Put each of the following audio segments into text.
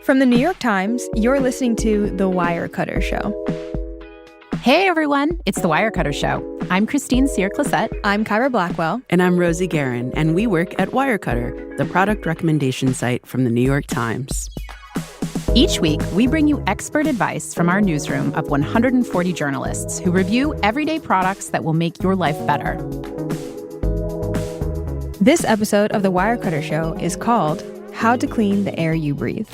From the New York Times, you're listening to The Wirecutter Show. Hey, everyone. It's The Wirecutter Show. I'm Christine Cyr-Clisette. I'm Kyra Blackwell. And I'm Rosie Guerin, and we work at Wirecutter, the product recommendation site from the New York Times. Each week, we bring you expert advice from our newsroom of 140 journalists who review everyday products that will make your life better. This episode of The Wirecutter Show is called How to Clean the Air You Breathe.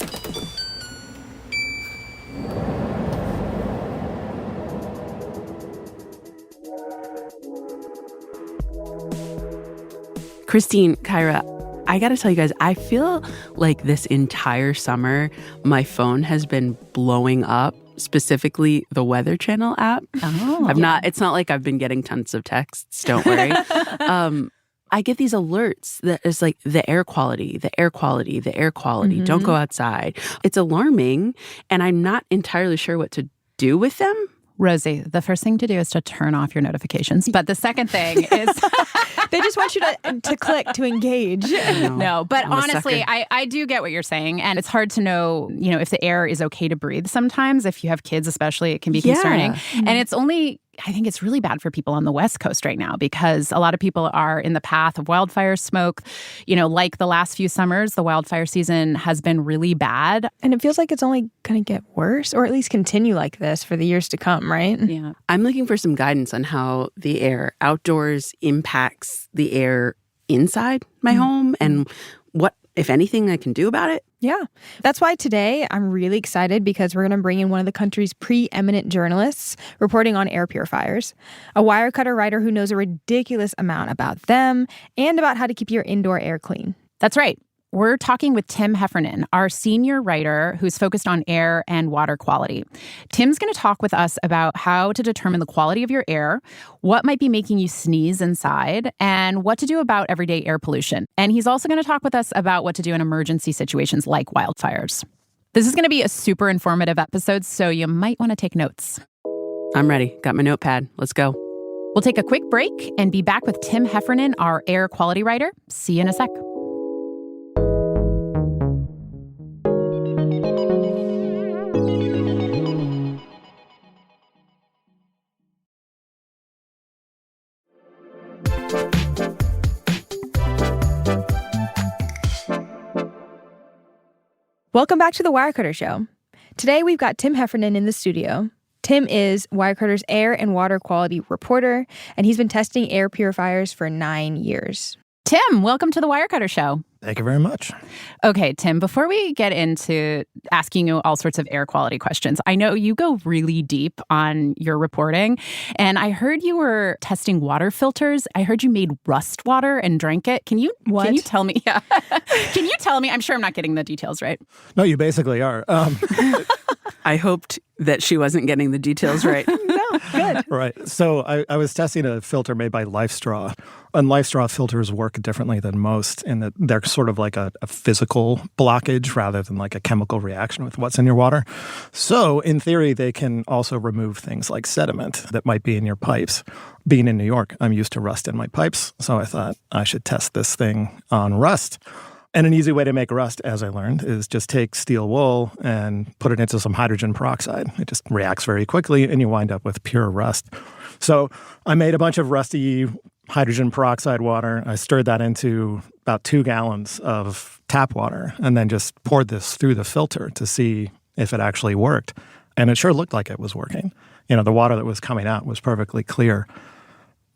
Christine, Kyra, I gotta tell you guys, I feel like this entire summer, my phone has been blowing up, specifically the Weather Channel app. Oh. It's not like I've been getting tons of texts, don't worry. I get these alerts that is like the air quality, Mm-hmm. don't go outside. It's alarming, and I'm not entirely sure what to do with them. Rosie, the first thing to do is to turn off your notifications. But the second thing is... They just want you to click to engage. No, but I'm a honestly, sucker. I do get what you're saying. And it's hard to know, if the air is okay to breathe sometimes. If you have kids especially, it can be concerning. Mm-hmm. And I think it's really bad for people on the West Coast right now because a lot of people are in the path of wildfire smoke. Like the last few summers, the wildfire season has been really bad. And it feels like it's only going to get worse, or at least continue like this for the years to come, right? Yeah. I'm looking for some guidance on how the air outdoors impacts the air inside my home and what, if anything, I can do about it. Yeah. That's why today I'm really excited because we're going to bring in one of the country's preeminent journalists reporting on air purifiers, a Wirecutter writer who knows a ridiculous amount about them and about how to keep your indoor air clean. That's right. We're talking with Tim Heffernan, our senior writer who's focused on air and water quality. Tim's going to talk with us about how to determine the quality of your air, what might be making you sneeze inside, and what to do about everyday air pollution. And he's also going to talk with us about what to do in emergency situations like wildfires. This is going to be a super informative episode, so you might want to take notes. I'm ready. Got my notepad. Let's go. We'll take a quick break and be back with Tim Heffernan, our air quality writer. See you in a sec. Welcome back to The Wirecutter Show. Today we've got Tim Heffernan in the studio. Tim is Wirecutter's air and water quality reporter, and he's been testing air purifiers for 9 years. Tim, welcome to The Wirecutter Show. Thank you very much. Okay, Tim, before we get into asking you all sorts of air quality questions, I know you go really deep on your reporting, and I heard you were testing water filters. I heard you made rust water and drank it. Can you tell me? Yeah. Can you tell me? I'm sure I'm not getting the details right. No, you basically are. I hoped that she wasn't getting the details right. No, good. Right. So I was testing a filter made by LifeStraw. And LifeStraw filters work differently than most in that they're sort of like a physical blockage rather than like a chemical reaction with what's in your water. So in theory, they can also remove things like sediment that might be in your pipes. Being in New York, I'm used to rust in my pipes. So I thought I should test this thing on rust. And an easy way to make rust, as I learned, is just take steel wool and put it into some hydrogen peroxide. It just reacts very quickly, and you wind up with pure rust. So I made a bunch of rusty hydrogen peroxide water. I stirred that into about 2 gallons of tap water and then just poured this through the filter to see if it actually worked. And it sure looked like it was working. The water that was coming out was perfectly clear.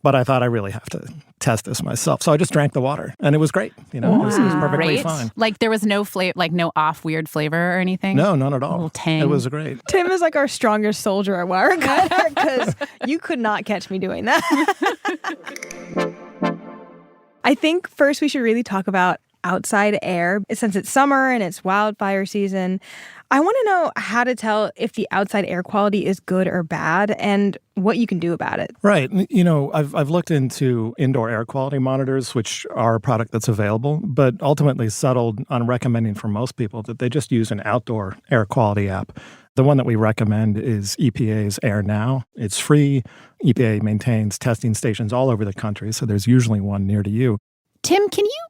But I thought I really have to test this myself. So I just drank the water, and it was great. It was perfectly fine. Like there was no no off weird flavor or anything? No, none at all. A little tang. It was great. Tim is like our strongest soldier at Wirecutter because you could not catch me doing that. I think first we should really talk about outside air. Since it's summer and it's wildfire season, I want to know how to tell if the outside air quality is good or bad and what you can do about it. Right. I've looked into indoor air quality monitors, which are a product that's available, but ultimately settled on recommending for most people that they just use an outdoor air quality app. The one that we recommend is EPA's Air Now. It's free. EPA maintains testing stations all over the country, so there's usually one near to you. Tim, can you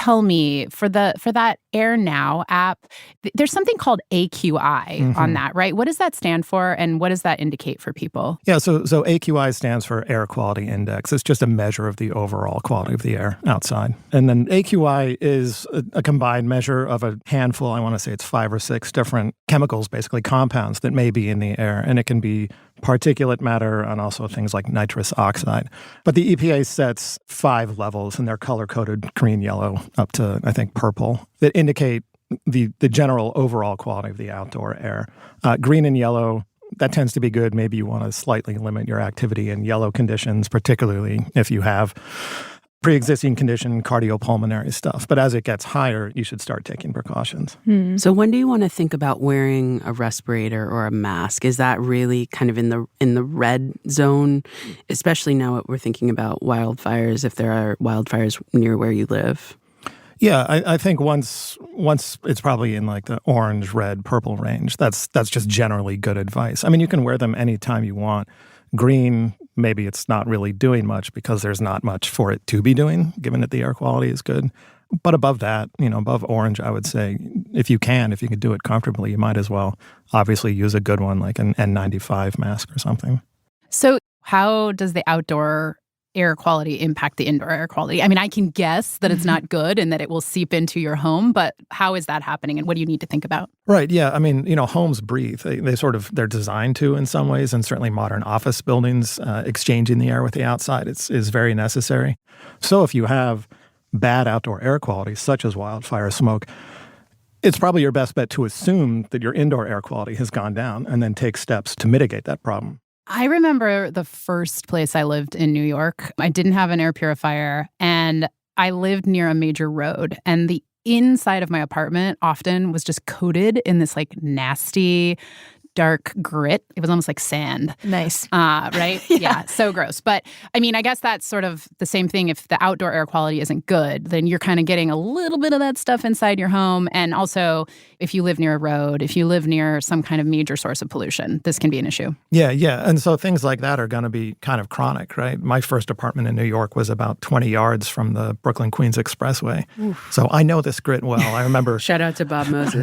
tell me, for that Air Now app, there's something called AQI on that, right? What does that stand for, and what does that indicate for people? Yeah, so AQI stands for Air Quality Index. It's just a measure of the overall quality of the air outside. And then AQI is a combined measure of a handful, I want to say it's 5 or 6 different chemicals, basically compounds that may be in the air. And it can be particulate matter and also things like nitrous oxide. But the EPA sets 5 levels, and they're color-coded green, yellow, up to, I think, purple, that indicate the general overall quality of the outdoor air. Green and yellow, that tends to be good. Maybe you want to slightly limit your activity in yellow conditions, particularly if you have pre-existing condition, cardiopulmonary stuff. But as it gets higher, you should start taking precautions. So when do you want to think about wearing a respirator or a mask? Is that really kind of in the red zone, especially now we're thinking about wildfires, if there are wildfires near where you live? Yeah, I think once it's probably in like the orange, red, purple range, that's just generally good advice. I mean, you can wear them anytime you want. Green, maybe it's not really doing much because there's not much for it to be doing, given that the air quality is good. But above that, above orange, I would say if you can do it comfortably, you might as well obviously use a good one like an N95 mask or something. So how does the outdoor air quality impact the indoor air quality? I mean, I can guess that it's not good and that it will seep into your home, but how is that happening and what do you need to think about? Right, yeah. I mean, homes breathe. They're designed to in some ways, and certainly modern office buildings, exchanging the air with the outside is very necessary. So if you have bad outdoor air quality, such as wildfire smoke, it's probably your best bet to assume that your indoor air quality has gone down and then take steps to mitigate that problem. I remember the first place I lived in New York. I didn't have an air purifier, and I lived near a major road, and the inside of my apartment often was just coated in this like nasty dark grit. It was almost like sand. Nice. Right? Yeah, so gross. But I mean, I guess that's sort of the same thing. If the outdoor air quality isn't good, then you're kind of getting a little bit of that stuff inside your home. And also, if you live near a road, if you live near some kind of major source of pollution, this can be an issue. Yeah. And so things like that are going to be kind of chronic, right? My first apartment in New York was about 20 yards from the Brooklyn-Queens Expressway. Oof. So I know this grit well. I remember... Shout out to Bob Moses.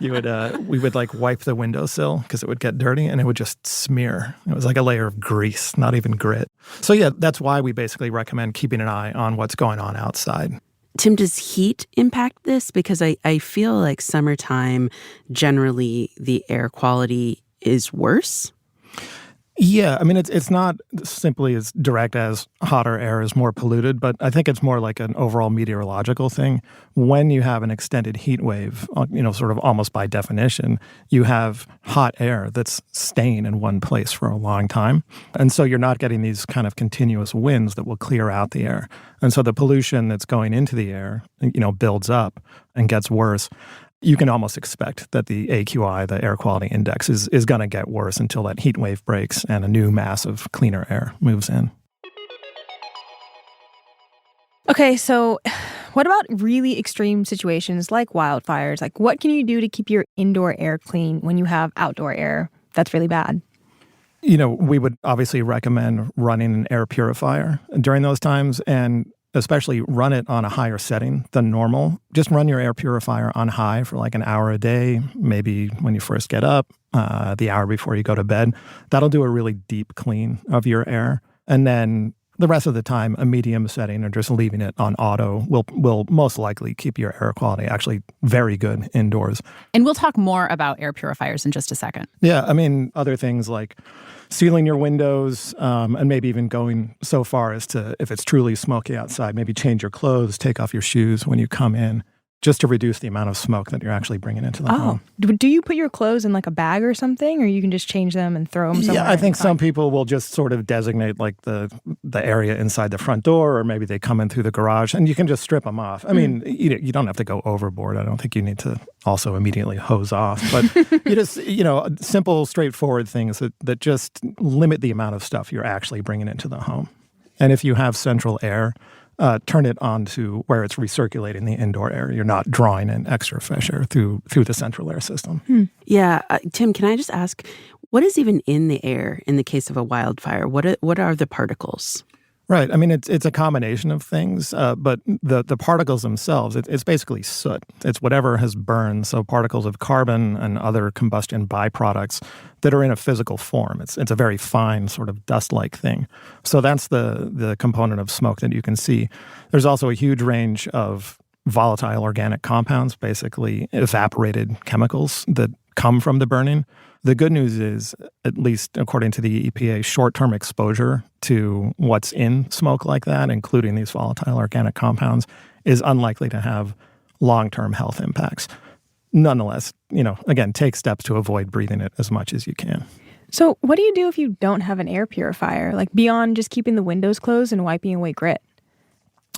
We would like wipe the windowsill because it would get dirty and it would just smear. It was like a layer of grease, not even grit. So yeah, that's why we basically recommend keeping an eye on what's going on outside. Tim, does heat impact this? Because I feel like summertime, generally the air quality is worse. Yeah, I mean, it's not simply as direct as hotter air is more polluted, but I think it's more like an overall meteorological thing. When you have an extended heat wave, sort of almost by definition, you have hot air that's staying in one place for a long time. And so you're not getting these kind of continuous winds that will clear out the air. And so the pollution that's going into the air, builds up and gets worse. You can almost expect that the AQI, the air quality index, is going to get worse until that heat wave breaks and a new mass of cleaner air moves in. Okay, so what about really extreme situations like wildfires? Like, what can you do to keep your indoor air clean when you have outdoor air that's really bad? We would obviously recommend running an air purifier during those times, and especially run it on a higher setting than normal. Just run your air purifier on high for like an hour a day, maybe when you first get up, the hour before you go to bed. That'll do a really deep clean of your air. And then the rest of the time, a medium setting or just leaving it on auto will most likely keep your air quality actually very good indoors. And we'll talk more about air purifiers in just a second. Yeah, I mean, other things like sealing your windows, and maybe even going so far as to, if it's truly smoky outside, maybe change your clothes, take off your shoes when you come in, just to reduce the amount of smoke that you're actually bringing into the home. Do you put your clothes in like a bag or something, or you can just change them and throw them somewhere? Yeah, I think some people will just sort of designate like the area inside the front door, or maybe they come in through the garage, and you can just strip them off. I mean, you don't have to go overboard. I don't think you need to also immediately hose off, but you just, simple, straightforward things that just limit the amount of stuff you're actually bringing into the home. And if you have central air, turn it on to where it's recirculating the indoor air. You're not drawing in extra fresh air through the central air system. Yeah. Tim, can I just ask, what is even in the air in the case of a wildfire? What are the particles? Right. I mean, it's a combination of things, but the particles themselves, it's basically soot. It's whatever has burned, so particles of carbon and other combustion byproducts that are in a physical form. It's a very fine sort of dust-like thing. So that's the component of smoke that you can see. There's also a huge range of volatile organic compounds, basically evaporated chemicals that come from the burning. The good news is, at least according to the EPA, short-term exposure to what's in smoke like that, including these volatile organic compounds, is unlikely to have long-term health impacts. Nonetheless, again, take steps to avoid breathing it as much as you can. So what do you do if you don't have an air purifier, like beyond just keeping the windows closed and wiping away grit?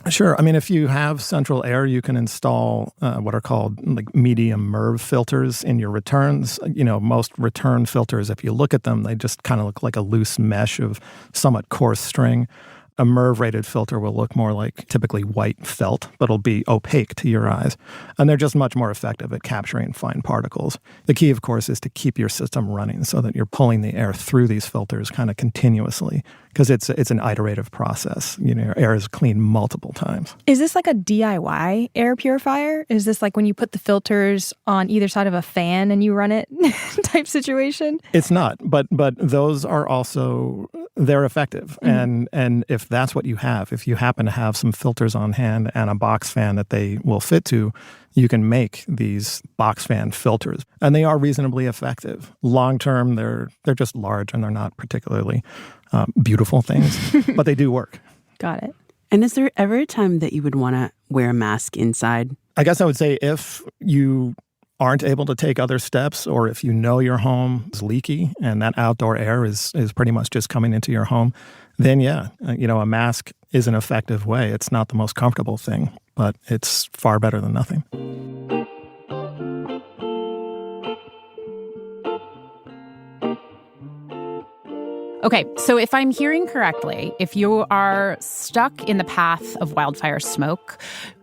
Sure. I mean, if you have central air, you can install what are called like medium MERV filters in your returns. Most return filters, if you look at them, they just kind of look like a loose mesh of somewhat coarse string. A MERV-rated filter will look more like typically white felt, but it'll be opaque to your eyes. And they're just much more effective at capturing fine particles. The key, of course, is to keep your system running so that you're pulling the air through these filters kind of continuously, because it's an iterative process. Your air is cleaned multiple times. Is this like a DIY air purifier? Is this like when you put the filters on either side of a fan and you run it type situation? It's not, but those are also, they're effective. Mm-hmm. And if that's what you have, if you happen to have some filters on hand and a box fan that they will fit to, you can make these box fan filters. And they are reasonably effective. Long term, they're just large and they're not particularly beautiful things, but they do work. Got it. And is there ever a time that you would want to wear a mask inside? I guess I would say if you aren't able to take other steps, or if you know your home is leaky and that outdoor air is pretty much just coming into your home, then a mask is an effective way. It's not the most comfortable thing, but it's far better than nothing. Okay, so if I'm hearing correctly, if you are stuck in the path of wildfire smoke,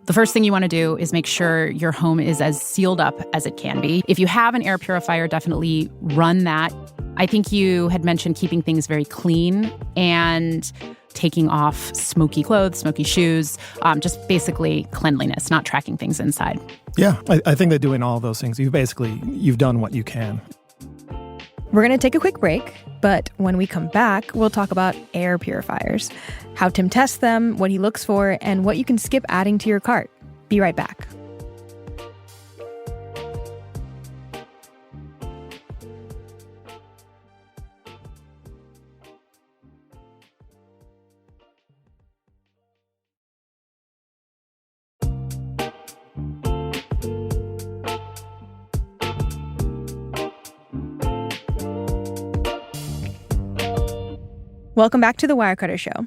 the first thing you want to do is make sure your home is as sealed up as it can be. If you have an air purifier, definitely run that. I think you had mentioned keeping things very clean and taking off smoky clothes, smoky shoes, just basically cleanliness, not tracking things inside. Yeah, I think that doing all of those things, you've done what you can. We're going to take a quick break, but when we come back, we'll talk about air purifiers, how Tim tests them, what he looks for, and what you can skip adding to your cart. Be right back. Welcome back to the Wirecutter Show.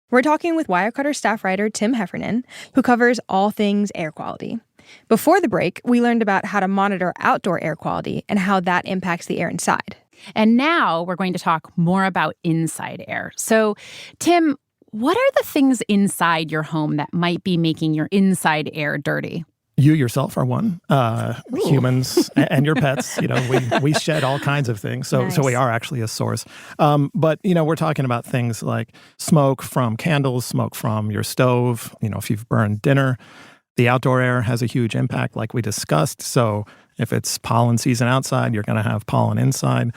We're talking with Wirecutter staff writer Tim Heffernan, who covers all things air quality. Before the break, we learned about how to monitor outdoor air quality and how that impacts the air inside. And now we're going to talk more about inside air. So, Tim, what are the things inside your home that might be making your inside air dirty? You yourself are one. Humans and your pets. We shed all kinds of things, so Nice. So we are actually a source. But we're talking about things like smoke from candles, smoke from your stove. If you've burned dinner, the outdoor air has a huge impact, like we discussed. So if it's pollen season outside, you're going to have pollen inside.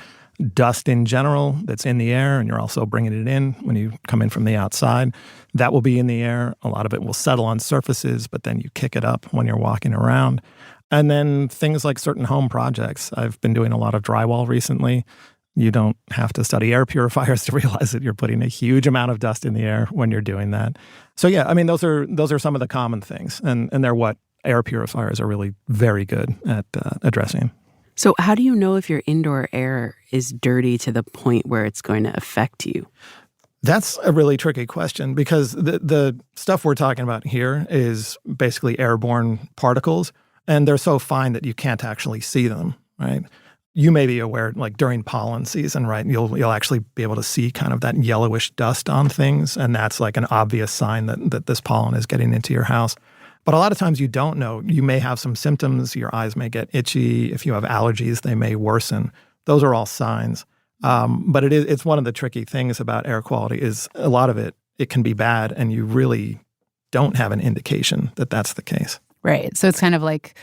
Dust in general that's in the air, and you're also bringing it in when you come in from the outside. That will be in the air. A lot of it will settle on surfaces, but then you kick it up when you're walking around. And then things like certain home projects. I've been doing a lot of drywall recently. You don't have to study air purifiers to realize that you're putting a huge amount of dust in the air when you're doing that. So yeah, I mean, those are some of the common things, and they're what air purifiers are really very good at addressing. So how do you know if your indoor air is dirty to the point where it's going to affect you? That's a really tricky question, because the stuff we're talking about here is basically airborne particles, and they're so fine that you can't actually see them, right? You may be aware, like during pollen season, right? You'll actually be able to see kind of that yellowish dust on things, and that's like an obvious sign that this pollen is getting into your house. But a lot of times you don't know. You may have some symptoms. Your eyes may get itchy. If you have allergies, they may worsen. Those are all signs. But it's one of the tricky things about air quality is a lot of it it can be bad, and you really don't have an indication that that's the case. Right. So it's kind of like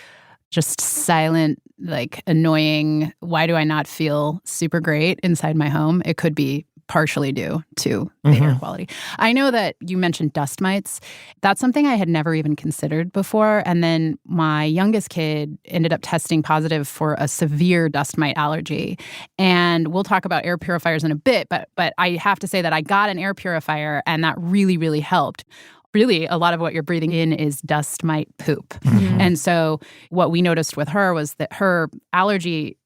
just silent, like annoying, why do I not feel super great inside my home? It could be partially due to the air quality. I know that you mentioned dust mites. That's something I had never even considered before. And then my youngest kid ended up testing positive for a severe dust mite allergy. And we'll talk about air purifiers in a bit, but I have to say that I got an air purifier, and that really, really helped. Really, a lot of what you're breathing in is dust mite poop. And so what we noticed with her was that her allergy,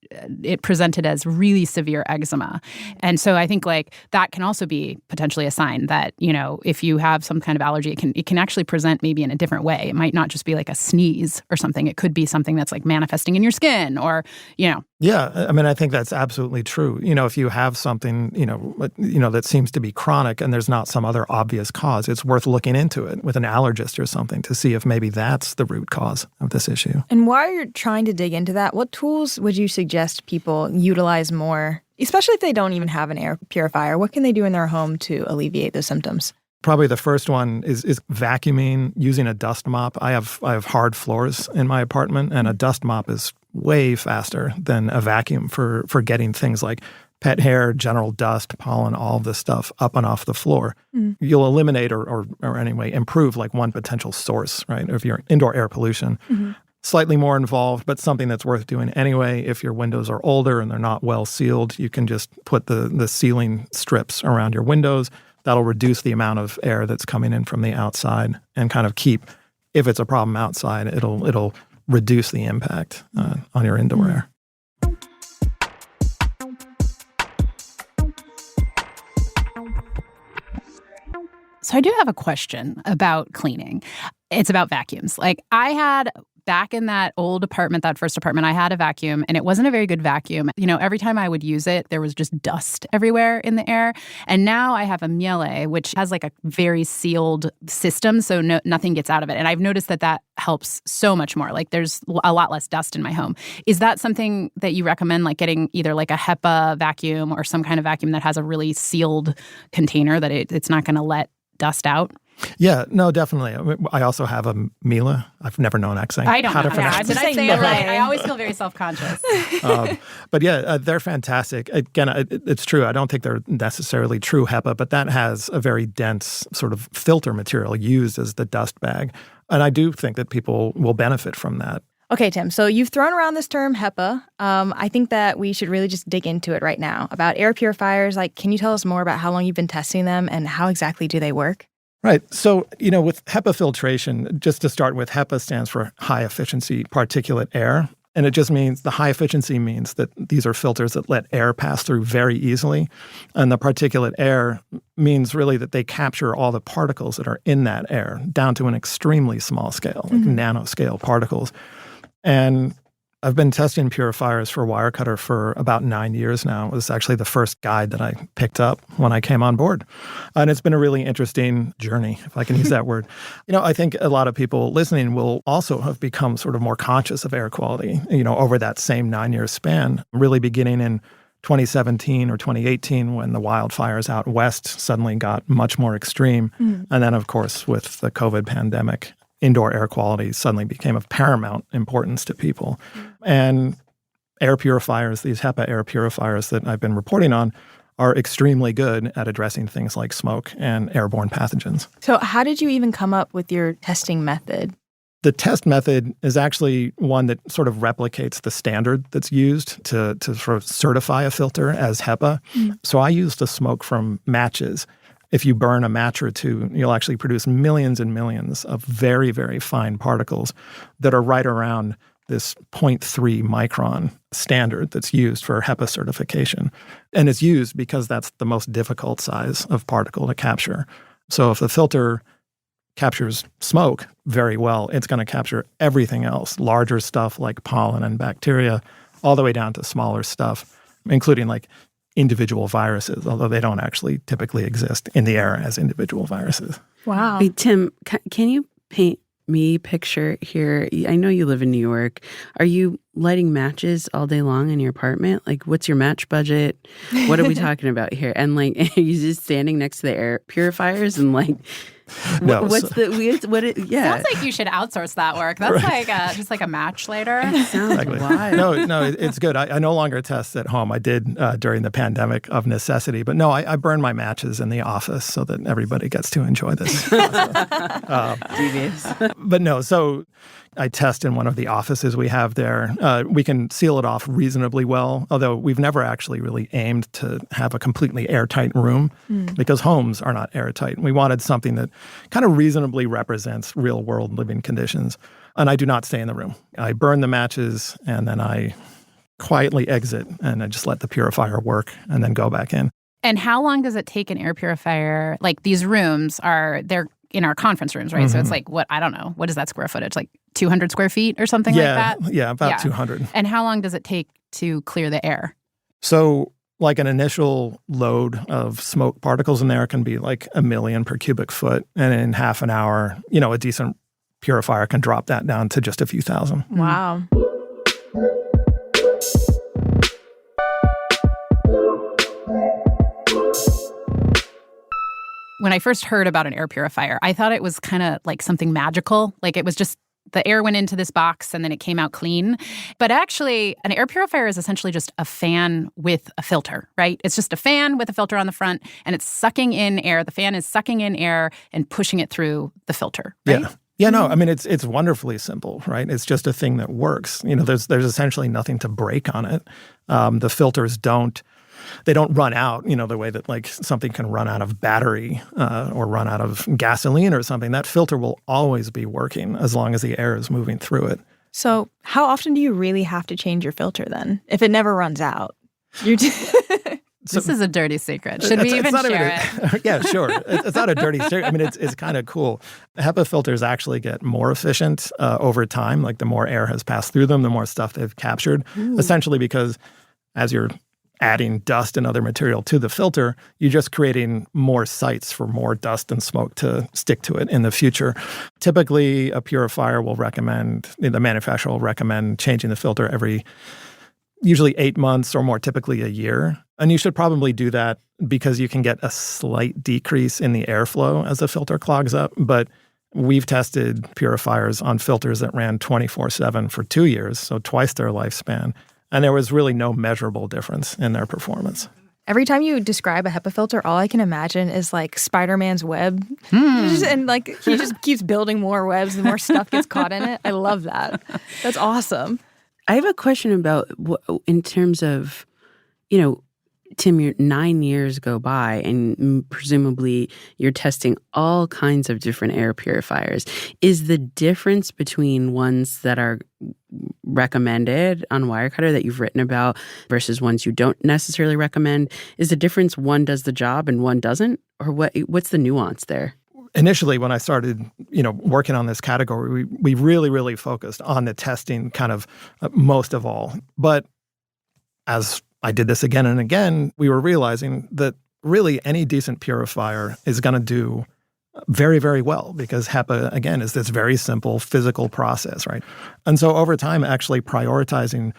it presented as really severe eczema. And so I think like that can also be potentially a sign that, you know, if you have some kind of allergy, it can actually present maybe in a different way. It might not just be like a sneeze or something. It could be something that's like manifesting in your skin or, you know. Yeah, I mean, I think that's absolutely true. You know, if you have something, that seems to be chronic and there's not some other obvious cause, it's worth looking into it with an allergist or something to see if maybe that's the root cause of this issue. And while you're trying to dig into that, what tools would you suggest people utilize more, especially if they don't even have an air purifier? What can they do in their home to alleviate those symptoms? Probably the first one is vacuuming, using a dust mop. I have hard floors in my apartment, and a dust mop is way faster than a vacuum for getting things like pet hair, general dust, pollen, all of this stuff up and off the floor. You'll eliminate or anyway improve like one potential source, right, of your indoor air pollution. Slightly more involved, but something that's worth doing anyway. If your windows are older and they're not well sealed, you can just put the sealing strips around your windows. That'll reduce the amount of air that's coming in from the outside and kind of keep, if it's a problem outside, it'll reduce the impact on your indoor air. So I do have a question about cleaning. It's about vacuums. Like I had back in that old apartment, that first apartment, I had a vacuum and it wasn't a very good vacuum. You know, every time I would use it, there was just dust everywhere in the air. And now I have a Miele, which has like a very sealed system, so nothing gets out of it. And I've noticed that helps so much more. Like there's a lot less dust in my home. Is that something that you recommend, like getting either like a HEPA vacuum or some kind of vacuum that has a really sealed container that it's not going to let dust out? Yeah, no, definitely. I also have a Miele. I've never known accent. I don't know. Yeah, Did I say it right? I always feel very self-conscious. But yeah, they're fantastic. Again, it's true. I don't think they're necessarily true HEPA, but that has a very dense sort of filter material used as the dust bag. And I do think that people will benefit from that. Okay, Tim, so you've thrown around this term HEPA. I think that we should really just dig into it right now. About air purifiers, like, can you tell us more about how long you've been testing them and how exactly do they work? Right. So, with HEPA filtration, just to start with, HEPA stands for high efficiency particulate air. And it just means the high efficiency means that these are filters that let air pass through very easily. And the particulate air means really that they capture all the particles that are in that air down to an extremely small scale, like nanoscale particles. And I've been testing purifiers for Wirecutter for about 9 years now. It was actually the first guide that I picked up when I came on board. And it's been a really interesting journey, if I can use that word. I think a lot of people listening will also have become sort of more conscious of air quality, over that same 9-year span, really beginning in 2017 or 2018 when the wildfires out west suddenly got much more extreme. And then, of course, with the COVID pandemic, indoor air quality suddenly became of paramount importance to people. And air purifiers, these HEPA air purifiers that I've been reporting on, are extremely good at addressing things like smoke and airborne pathogens. So how did you even come up with your testing method? The test method is actually one that sort of replicates the standard that's used to sort of certify a filter as HEPA. So I use the smoke from matches. If you burn a match or two, you'll actually produce millions and millions of very, very fine particles that are right around this 0.3 micron standard that's used for HEPA certification. And it's used because that's the most difficult size of particle to capture. So if the filter captures smoke very well, it's going to capture everything else, larger stuff like pollen and bacteria, all the way down to smaller stuff, including like individual viruses, although they don't actually typically exist in the air as individual viruses. Wow. Wait, Tim, can you paint me picture here, I know you live in New York. Are you lighting matches all day long in your apartment? Like, what's your match budget? What are we talking about here? And like, are you just standing next to the air purifiers and like, No, what's so- yeah. Sounds like you should outsource that work. That's just like a match later. Sounds wild. No, it's good. I no longer test at home. I did during the pandemic of necessity. But no, I burn my matches in the office so that everybody gets to enjoy this. Devious. But no, so I test in one of the offices we have there. We can seal it off reasonably well, although we've never actually really aimed to have a completely airtight room because homes are not airtight. We wanted something that kind of reasonably represents real-world living conditions. And I do not stay in the room. I burn the matches, and then I quietly exit, and I just let the purifier work and then go back in. And how long does it take an air purifier? Like these rooms they're in our conference rooms, right? So it's like, I don't know. What is that square footage? Like 200 square feet or something like that? Yeah, about 200. And how long does it take to clear the air? So like an initial load of smoke particles in there can be like 1 million per cubic foot. And in half an hour, a decent purifier can drop that down to just a few thousand. Wow. When I first heard about an air purifier, I thought it was kind of like something magical. Like it was just the air went into this box and then it came out clean. But actually, an air purifier is essentially just a fan with a filter, right? It's just a fan with a filter on the front and it's sucking in air. The fan is sucking in air and pushing it through the filter, right? Yeah. Yeah, no, I mean, it's wonderfully simple, right? It's just a thing that works. There's essentially nothing to break on it. The filters don't run out, the way that like something can run out of battery or run out of gasoline or something. That filter will always be working as long as the air is moving through it. So how often do you really have to change your filter then? If it never runs out? This is a dirty secret. Should we even share it? Yeah, sure. It's not a dirty secret. I mean, it's kind of cool. HEPA filters actually get more efficient over time. Like the more air has passed through them, the more stuff they've captured. Ooh. Essentially because as you're adding dust and other material to the filter, you're just creating more sites for more dust and smoke to stick to it in the future. Typically, a purifier the manufacturer will recommend changing the filter every usually 8 months or more typically a year. And you should probably do that because you can get a slight decrease in the airflow as the filter clogs up. But we've tested purifiers on filters that ran 24/7 for 2 years, so twice their lifespan. And there was really no measurable difference in their performance. Every time you describe a HEPA filter, all I can imagine is like Spider-Man's web. And like he just keeps building more webs and more stuff gets caught in it. I love that. That's awesome. I have a question about in terms of, Tim, your 9 years go by and presumably you're testing all kinds of different air purifiers. Is the difference between ones that are recommended on Wirecutter that you've written about versus ones you don't necessarily recommend, is the difference one does the job and one doesn't? Or what's the nuance there? Initially, when I started, working on this category, we really, really focused on the testing kind of most of all. But as I did this again and again, we were realizing that really any decent purifier is going to do very, very well because HEPA, again, is this very simple physical process, right? And so over time, actually prioritizing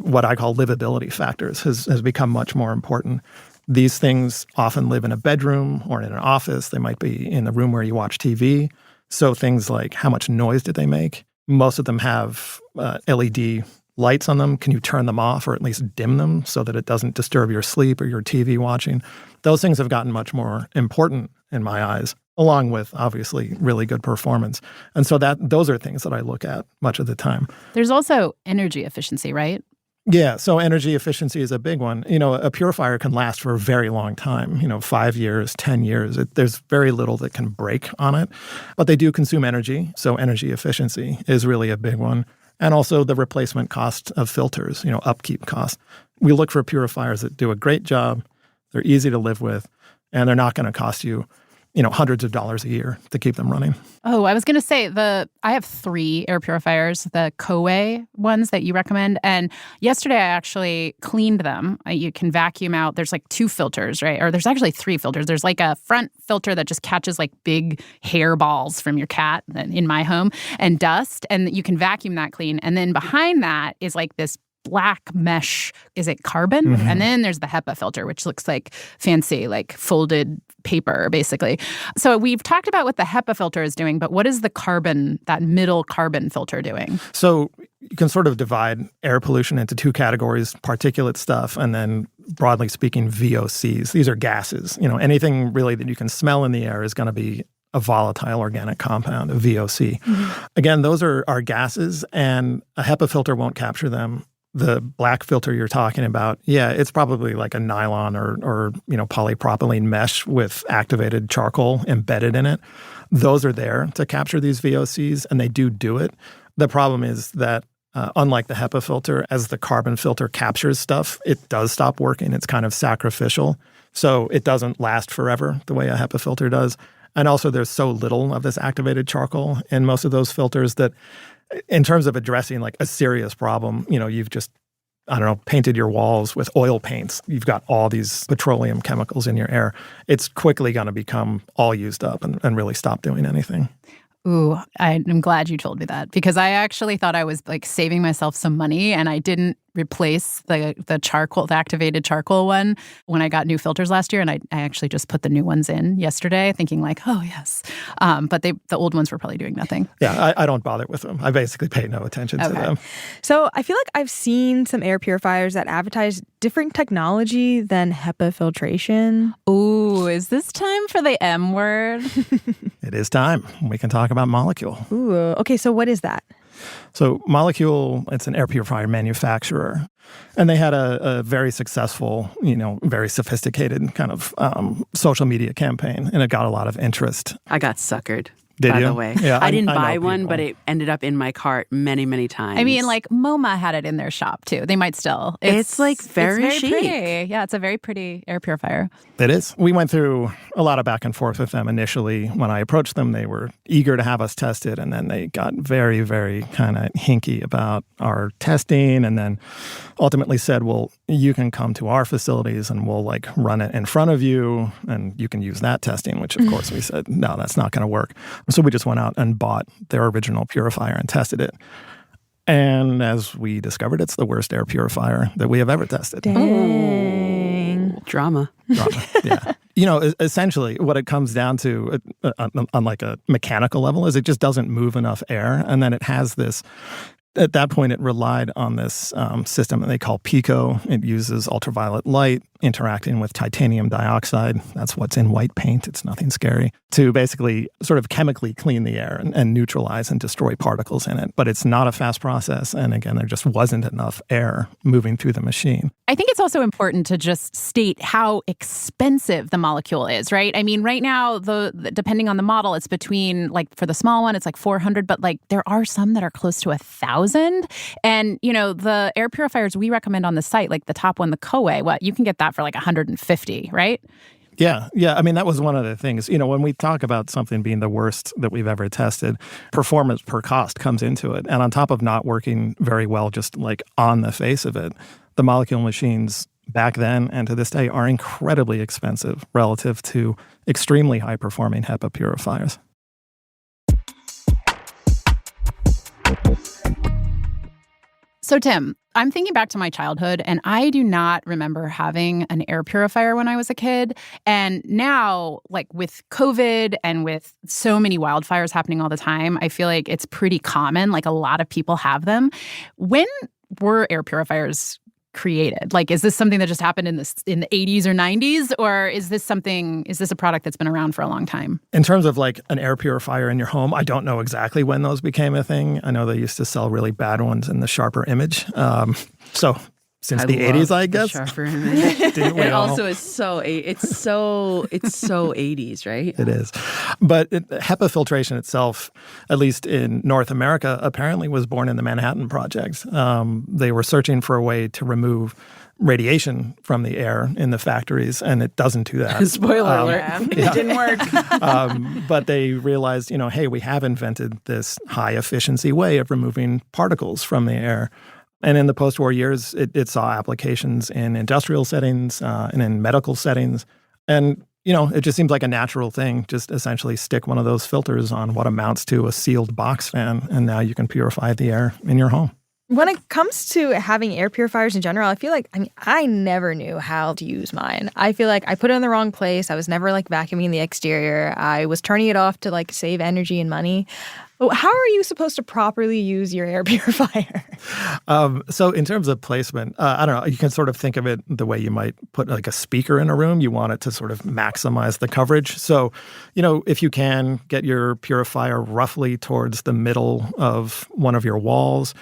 what I call livability factors has become much more important. These things often live in a bedroom or in an office. They might be in the room where you watch TV. So things like how much noise did they make? Most of them have LED lights on them. Can you turn them off or at least dim them so that it doesn't disturb your sleep or your TV watching? Those things have gotten much more important in my eyes, along with obviously really good performance. And so those are things that I look at much of the time. There's also energy efficiency, right? Yeah, so energy efficiency is a big one. A purifier can last for a very long time, 5 years, 10 years. There's very little that can break on it, but they do consume energy. So energy efficiency is really a big one. And also the replacement cost of filters, upkeep costs. We look for purifiers that do a great job, they're easy to live with, and they're not going to cost you, hundreds of dollars a year to keep them running. Oh, I was going to say I have 3 air purifiers, the Koei ones that you recommend. And yesterday I actually cleaned them. You can vacuum out. There's like 2 filters, right? Or there's actually 3 filters. There's like a front filter that just catches like big hair balls from your cat in my home and dust. And you can vacuum that clean. And then behind that is like this black mesh, is it carbon? Mm-hmm. And then there's the HEPA filter, which looks like fancy, like folded paper, basically. So we've talked about what the HEPA filter is doing, but what is the carbon, that middle carbon filter doing? So you can sort of divide air pollution into 2 categories, particulate stuff, and then broadly speaking, VOCs. These are gases. Anything really that you can smell in the air is going to be a volatile organic compound, a VOC. Mm-hmm. Again, those are gases, and a HEPA filter won't capture them. The black filter you're talking about, it's probably like a nylon or polypropylene mesh with activated charcoal embedded in it. Those are there to capture these VOCs, and they do it. The problem is that unlike the HEPA filter, as the carbon filter captures stuff, it does stop working. It's kind of sacrificial. So it doesn't last forever the way a HEPA filter does. And also there's so little of this activated charcoal in most of those filters that in terms of addressing like a serious problem, you've just, painted your walls with oil paints. You've got all these petroleum chemicals in your air. It's quickly going to become all used up and really stop doing anything. Ooh, I'm glad you told me that, because I actually thought I was like saving myself some money, and I didn't replace the charcoal, the activated charcoal one when I got new filters last year, and I actually just put the new ones in yesterday, thinking like, oh yes, but the old ones were probably doing nothing. Yeah, I don't bother with them. I basically pay no attention to them. So I feel like I've seen some air purifiers that advertise different technology than HEPA filtration. Ooh, is this time for the M word? It is time. We can talk about Molecule. Ooh, okay, so what is that? So Molecule, it's an air purifier manufacturer, and they had a very successful, very sophisticated kind of social media campaign, and it got a lot of interest. I got suckered. By the way. Yeah, I didn't buy one, but it ended up in my cart many, many times. I mean, like MoMA had it in their shop too. They might still. It's like very chic. Pretty. Yeah, it's a very pretty air purifier. It is. We went through a lot of back and forth with them initially. When I approached them, they were eager to have us test it, and then they got very, very kind of hinky about our testing, and then ultimately said, well, you can come to our facilities and we'll like run it in front of you and you can use that testing, which of course we said, no, that's not going to work. So we just went out and bought their original purifier and tested it. And as we discovered, it's the worst air purifier that we have ever tested. Dang. Drama. Yeah. Essentially what it comes down to on like a mechanical level is it just doesn't move enough air. And then it has this, at that point, it relied on this system that they call PICO. It uses ultraviolet light interacting with titanium dioxide. That's what's in white paint. It's nothing scary. To basically sort of chemically clean the air and neutralize and destroy particles in it. But it's not a fast process. And again, there just wasn't enough air moving through the machine. I think it's also important to just state how expensive the Molecule is, right? I mean, right now, depending on the model, it's between, like, for the small one, it's like $400, but like there are some that are close to $1,000. And, the air purifiers we recommend on the site, like the top one, the Koei, you can get that for like $150, right? Yeah. I mean, that was one of the things. When we talk about something being the worst that we've ever tested, performance per cost comes into it. And on top of not working very well, just like on the face of it, the Molecule machines back then and to this day are incredibly expensive relative to extremely high-performing HEPA purifiers. So, Tim, I'm thinking back to my childhood, and I do not remember having an air purifier when I was a kid. And now, like with COVID and with so many wildfires happening all the time, I feel like it's pretty common. Like a lot of people have them. When were air purifiers created? Like, is this something that just happened in the 80s or 90s, or is this a product that's been around for a long time? In terms of like an air purifier in your home, I don't know exactly when those became a thing. I know they used to sell really bad ones in the sharper image. So since the 80s, I guess. Sharper image. Didn't we It all? also is so 80s, right? It is. But HEPA filtration itself, at least in North America, apparently was born in the Manhattan Project. They were searching for a way to remove radiation from the air in the factories, and it doesn't do that. Spoiler alert. It didn't work. But they realized, hey, we have invented this high-efficiency way of removing particles from the air. And in the post-war years, it saw applications in industrial settings and in medical settings. And, it just seems like a natural thing. Just essentially stick one of those filters on what amounts to a sealed box fan, and now you can purify the air in your home. When it comes to having air purifiers in general, I feel like, I never knew how to use mine. I feel like I put it in the wrong place. I was never vacuuming the exterior. I was turning it off to save energy and money. How are you supposed to properly use your air purifier? So in terms of placement, I don't know, you can sort of think of it the way you might put a speaker in a room. You want it to sort of maximize the coverage. So, if you can get your purifier roughly towards the middle of one of your walls,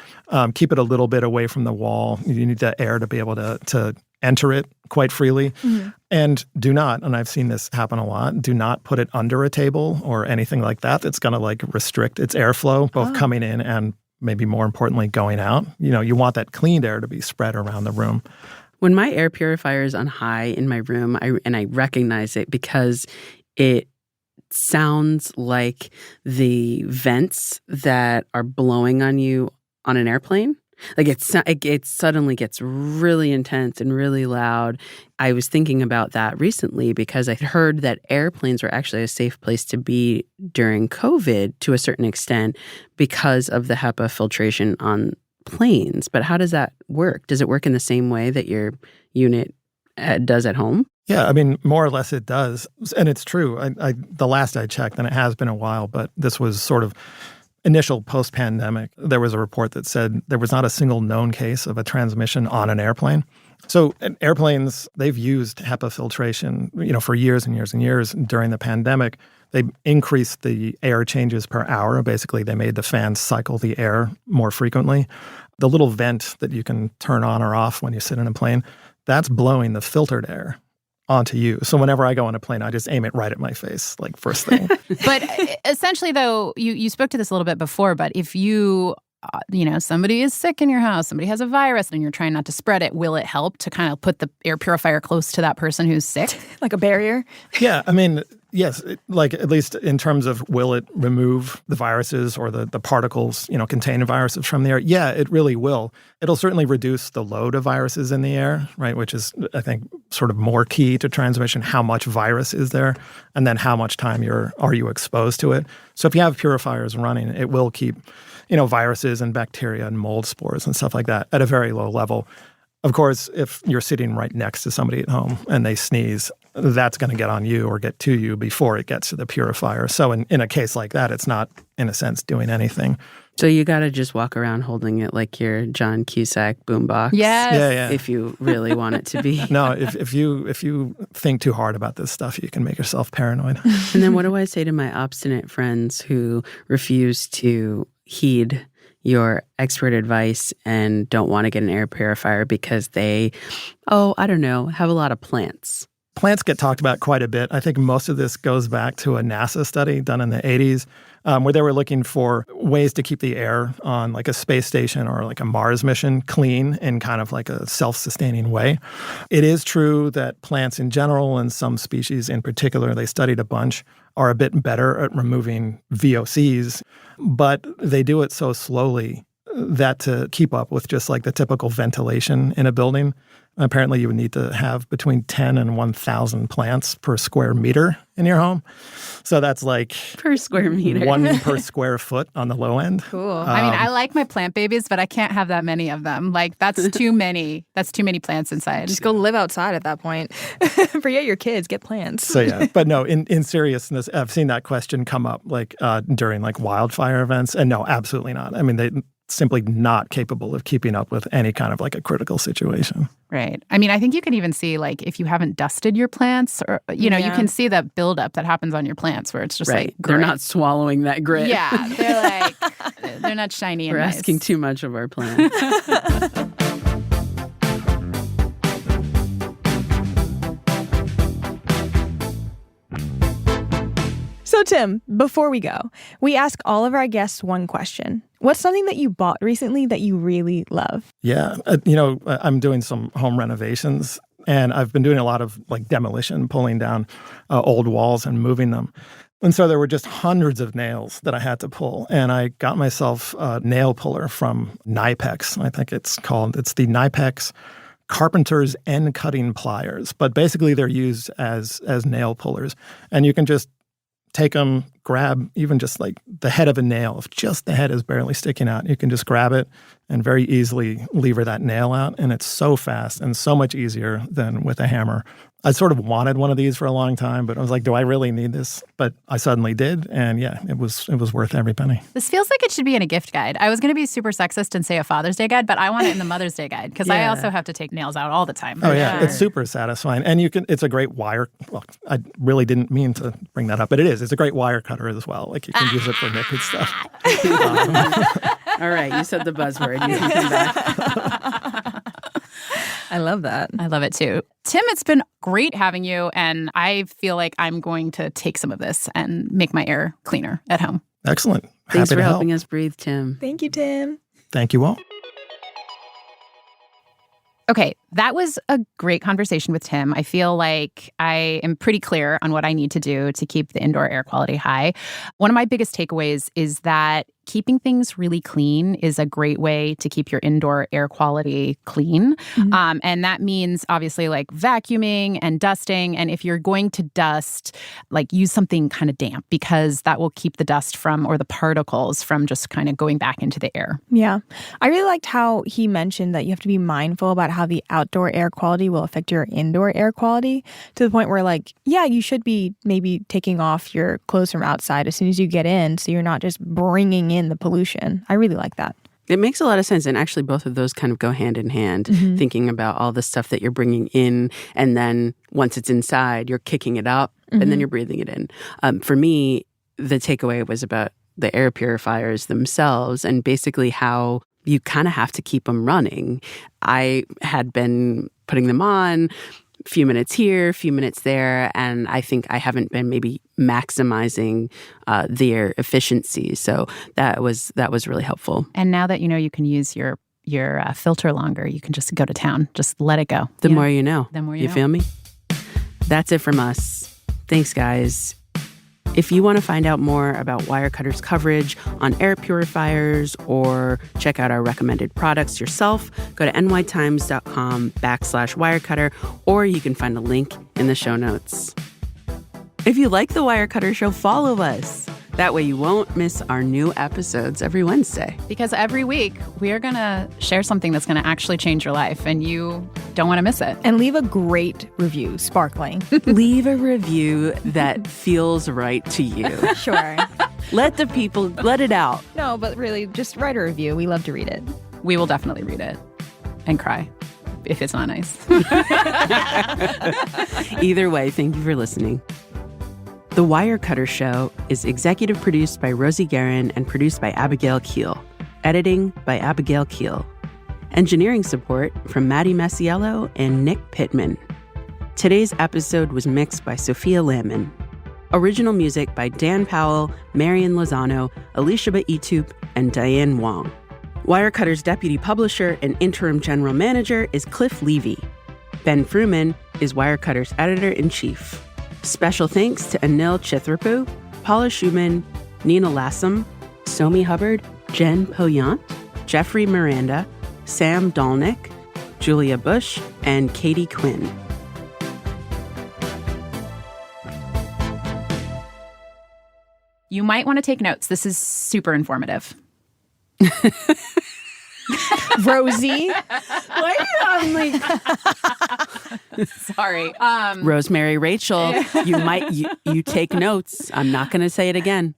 keep it a little bit away from the wall. You need the air to be able to enter it quite freely. Mm-hmm. And do not, and I've seen this happen a lot, do not put it under a table or anything like that that's going to restrict its airflow, both coming in and maybe more importantly going out. You want that cleaned air to be spread around the room. When my air purifier is on high in my room, I recognize it because it sounds like the vents that are blowing on you on an airplane. It suddenly gets really intense and really loud. I was thinking about that recently because I heard that airplanes were actually a safe place to be during COVID to a certain extent because of the HEPA filtration on planes. But how does that work? Does it work in the same way that your unit does at home? Yeah, more or less it does. And it's true. The last I checked, and it has been a while, but this was sort of initial post-pandemic, there was a report that said there was not a single known case of a transmission on an airplane. So airplanes, they've used HEPA filtration, for years and years and years. During the pandemic, they increased the air changes per hour. Basically, they made the fans cycle the air more frequently. The little vent that you can turn on or off when you sit in a plane, that's blowing the filtered air onto you. So whenever I go on a plane, I just aim it right at my face, first thing. But essentially, though, you spoke to this a little bit before, but if you, somebody is sick in your house, somebody has a virus, and you're trying not to spread it, will it help to kind of put the air purifier close to that person who's sick? Like a barrier? Yeah, yes, at least in terms of will it remove the viruses or the particles, containing viruses from the air? Yeah, it really will. It'll certainly reduce the load of viruses in the air, right, which is, I think, sort of more key to transmission. How much virus is there? And then how much time are you exposed to it? So if you have purifiers running, it will keep, viruses and bacteria and mold spores and stuff like that at a very low level. Of course, if you're sitting right next to somebody at home and they sneeze, that's going to get on you or get to you before it gets to the purifier. So in a case like that, it's not, in a sense, doing anything. So you got to just walk around holding it like your John Cusack boombox. Yes. Yeah. If you really want it to be. No, if you think too hard about this stuff, you can make yourself paranoid. And then what do I say to my obstinate friends who refuse to heed your expert advice and don't want to get an air purifier because they, have a lot of plants? Plants get talked about quite a bit. I think most of this goes back to a NASA study done in the 80s where they were looking for ways to keep the air on a space station or a Mars mission clean in kind of a self-sustaining way. It is true that plants in general and some species in particular, they studied a bunch, are a bit better at removing VOCs, but they do it so slowly that to keep up with just the typical ventilation in a building, apparently you would need to have between 10 and 1,000 plants per square meter in your home. So that's per square meter. 1 per square foot on the low end. Cool. I like my plant babies, but I can't have that many of them. That's too many. That's too many plants inside. Just go live outside at that point. Forget your kids, get plants. So yeah, but no, in seriousness, I've seen that question come up during wildfire events, and no, absolutely not. They simply not capable of keeping up with any kind of a critical situation. Right. I think you can even see if you haven't dusted your plants or, you can see that buildup that happens on your plants where it's just right. They're not swallowing that grit. Yeah. They're not shiny and We're nice. asking too much of our plants. Tim, before we go, we ask all of our guests one question. What's something that you bought recently that you really love? Yeah. I'm doing some home renovations, and I've been doing a lot of like demolition, pulling down old walls and moving them. And so there were just hundreds of nails that I had to pull. And I got myself a nail puller from Nipex, I think it's called. It's the Nipex Carpenter's End Cutting Pliers. But basically they're used as nail pullers. And you can just take them, grab even just like the head of a nail. If just the head is barely sticking out, you can just grab it and very easily lever that nail out. And it's so fast and so much easier than with a hammer. I sort of wanted one of these for a long time, but I was like, do I really need this? But I suddenly did. And yeah, it was worth every penny. This feels like it should be in a gift guide. I was going to be super sexist and say a Father's Day guide, but I want it in the Mother's Day guide because I also have to take nails out all the time. Oh, yeah. It's super satisfying. And it's a great wire. Well, I really didn't mean to bring that up, but it is. It's a great wire cutter as well. Like you can use it for naked stuff. All right. You said the buzzword. You can come back. I love that. I love it too. Tim, it's been great having you, and I feel like I'm going to take some of this and make my air cleaner at home. Excellent. Thanks Happy for to helping help. us breathe, Tim. Thank you, Tim. Thank you all. Okay, that was a great conversation with Tim. I feel like I am pretty clear on what I need to do to keep the indoor air quality high. One of my biggest takeaways is that keeping things really clean is a great way to keep your indoor air quality clean. Mm-hmm. And that means obviously like vacuuming and dusting. And if you're going to dust, like use something kind of damp because that will keep the dust from or the particles from just kind of going back into the air. Yeah. I really liked how he mentioned that you have to be mindful about how the outdoor air quality will affect your indoor air quality to the point where like, yeah, you should be maybe taking off your clothes from outside as soon as you get in so you're not just bringing in the pollution. I really like that. It makes a lot of sense. And actually, both of those kind of go hand in hand, thinking about all the stuff that you're bringing in. And then once it's inside, you're kicking it up and then you're breathing it in. For me, the takeaway was about the air purifiers themselves and basically how you kind of have to keep them running. I had been putting them on, a few minutes here, a few minutes there, and I think I haven't been maybe maximizing their efficiency. So that was really helpful. And now that you know you can use your filter longer, you can just go to town. Just let it go. The more you know. The more you know. Feel me? That's it from us. Thanks, guys. If you want to find out more about Wirecutter's coverage on air purifiers or check out our recommended products yourself, go to nytimes.com/Wirecutter, or you can find a link in the show notes. If you like The Wirecutter Show, follow us. That way you won't miss our new episodes every Wednesday. Because every week we are going to share something that's going to actually change your life, and you don't want to miss it. And leave a great review, sparkling. Leave a review that feels right to you. Sure. Let it out. No, but really, just write a review. We love to read it. We will definitely read it and cry if it's not nice. Either way, thank you for listening. The Wirecutter Show is executive produced by Rosie Guerin and produced by Abigail Keel. Editing by Abigail Keel. Engineering support from Maddie Masiello and Nick Pittman. Today's episode was mixed by Sophia Lamon. Original music by Dan Powell, Marian Lozano, Alicia Baitup, and Diane Wong. Wirecutter's deputy publisher and interim general manager is Cliff Levy. Ben Fruman is Wirecutter's editor-in-chief. Special thanks to Anil Chitrapu, Paula Schumann, Nina Lassam, Somi Hubbard, Jen Poyant, Jeffrey Miranda, Sam Dolnick, Julia Bush, and Katie Quinn. You might want to take notes. This is super informative. Rosie. Why are you like... Sorry. Rosemary Rachel, you take notes. I'm not going to say it again.